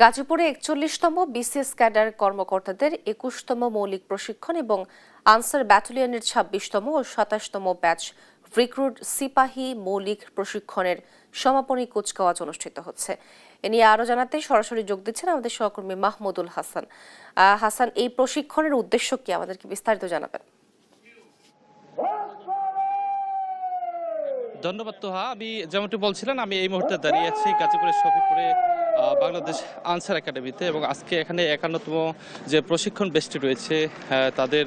গাজীপুরে ৪১তম BCS cadre কর্মকর্তাদের ২১তম মৌলিক প্রশিক্ষণ এবং আনসার ব্যাটালিয়নের ২৬তম ও ২৭তম ব্যাচ রিক্রুট সিপাহী মৌলিক প্রশিক্ষণের সমাপনী কুচকাওয়াজ অনুষ্ঠিত হচ্ছে। এ নিয়ে আরও জানাতে সরাসরি যোগ দিচ্ছেন আমাদের সহকর্মী মাহমুদুল হাসান। হাসান, এই প্রশিক্ষণের উদ্দেশ্য কি, আমাদেরকে বিস্তারিত জানাবেন। ধন্যবাদ তোহা। আমি যেমনটি বলছিলেন, আমি এই মুহূর্তে দাঁড়িয়ে আছি গাজীপুরের শফিপুরে বাংলাদেশ আনসার একাডেমিতে, এবং আজকে এখানে ৫১তম যে প্রশিক্ষণ বেশটি রয়েছে তাদের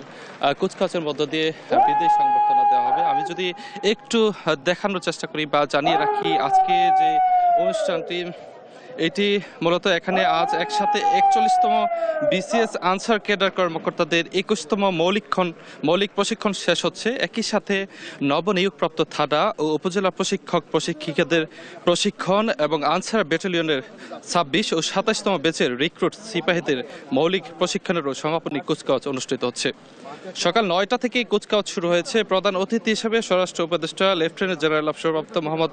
কুচকাওয়াজের মধ্য দিয়ে বিদায়ী সংবর্ধনা দেওয়া হবে। আমি যদি একটু দেখানোর চেষ্টা করি বা জানিয়ে রাখি, আজকে যে অনুষ্ঠানটি এটি মূলত এখানে আজ একসাথে ৪১তম বিসিএস আনসার ক্যাডার কর্মকর্তাদের ২১তম মৌলিক প্রশিক্ষণ শেষ হচ্ছে। একই সাথে নবনিয়োগপ্রাপ্ত থানা ও উপজেলা প্রশিক্ষিকাদের প্রশিক্ষণ এবং আনসার ব্যাটালিয়নের ২৬ ও ২৭তম ব্যাচের রিক্রুট সিপাহীদের মৌলিক প্রশিক্ষণেরও সমাপনী কুচকাওয়াজ অনুষ্ঠিত হচ্ছে। সকাল ৯টা থেকে কুচকাওয়াজ শুরু হয়েছে। প্রধান অতিথি হিসেবে স্বরাষ্ট্র উপদেষ্টা লেফটেন্যান্ট জেনারেল অবসরপ্রাপ্ত মোহাম্মদ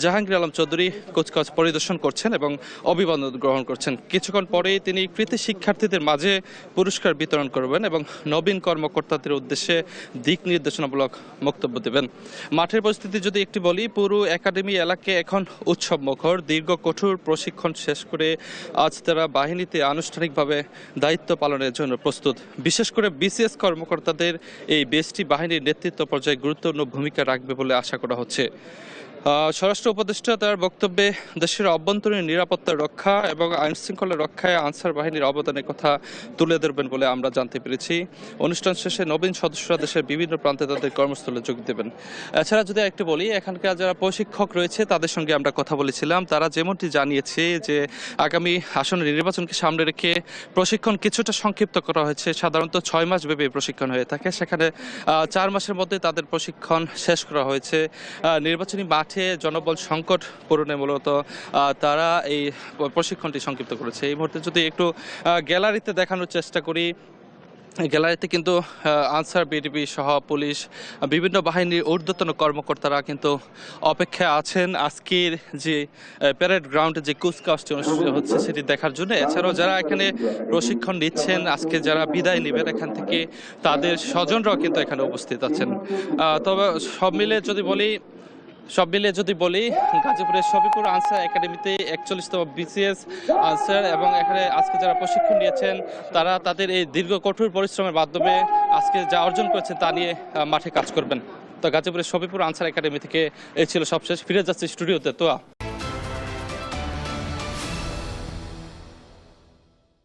জাহাঙ্গীর আলম চৌধুরী কুচকাওয়াজ পরিদর্শন করছেন এবং অভিবাদন গ্রহণ করছেন। কিছুক্ষণ পরেই তিনি কৃতি শিক্ষার্থীদের মাঝে পুরস্কার বিতরণ করবেন এবং নবীন কর্মকর্তাদের উদ্দেশ্যে দিক নির্দেশনামূলক বক্তব্য দেবেন। মাঠের পরিস্থিতি যদি একটি বলি, পুরো একাডেমি এলাকা এখন উৎসব মুখর। দীর্ঘ কঠোর প্রশিক্ষণ শেষ করে আজ তারা বাহিনীতে আনুষ্ঠানিকভাবে দায়িত্ব পালনের জন্য প্রস্তুত। বিশেষ করে বিসিএস কর্মকর্তাদের এই বেশটি বাহিনীর নেতৃত্ব পর্যায়ে গুরুত্বপূর্ণ ভূমিকা রাখবে বলে আশা করা হচ্ছে। স্বরাষ্ট্র উপদেষ্টা তার বক্তব্যে দেশের অভ্যন্তরীণ নিরাপত্তা রক্ষা এবং আইনশৃঙ্খলা রক্ষায় আনসার বাহিনীর অবদানের কথা তুলে ধরবেন বলে আমরা জানতে পেরেছি। অনুষ্ঠান শেষে নবীন সদস্যরা দেশের বিভিন্ন প্রান্তে তাদের কর্মস্থলে যোগ দেবেন। এছাড়া যদি একটু বলি, এখানকার যারা প্রশিক্ষক রয়েছে তাদের সঙ্গে আমরা কথা বলেছিলাম। তারা যেমনটি জানিয়েছে যে আগামী আসন্ন নির্বাচনকে সামনে রেখে প্রশিক্ষণ কিছুটা সংক্ষিপ্ত করা হয়েছে। সাধারণত ৬ মাস ব্যাপী প্রশিক্ষণ হয়ে থাকে, সেখানে ৪ মাসের মধ্যে তাদের প্রশিক্ষণ শেষ করা হয়েছে। নির্বাচনী মাঠে জনবল সংকট পূরণে মূলত তারা এই প্রশিক্ষণটি সংক্ষিপ্ত করেছে। এই মুহূর্তে যদি একটু গ্যালারিতে দেখানোর চেষ্টা করি, গ্যালারিতে কিন্তু আনসার বিডিবি সহ পুলিশ, বিভিন্ন বাহিনীর ঊর্ধ্বতন কর্মকর্তারা কিন্তু অপেক্ষায় আছেন আজকের যে প্যারেড গ্রাউন্ডে যে কুচকাওয়াজটি অনুষ্ঠিত হচ্ছে সেটি দেখার জন্য। এছাড়াও যারা এখানে প্রশিক্ষণ নিচ্ছেন, আজকে যারা বিদায় নেবেন এখান থেকে, তাদের স্বজনরাও কিন্তু এখানে উপস্থিত আছেন। তবে সব মিলিয়ে যদি বলি গাজীপুরের শফিপুর আনসার একাডেমিতে ৪১তম বিসিএস আনসার এবং এখানে আজকে যারা প্রশিক্ষণ নিয়েছেন তারা তাদের এই দীর্ঘ কঠোর পরিশ্রমের মাধ্যমে আজকে যা অর্জন করেছে তা নিয়ে মাঠে কাজ করবেন। তো গাজীপুরের শফিপুর আনসার একাডেমি থেকে এই ছিল সবশেষ। ফিরে যাচ্ছি স্টুডিওতে। তো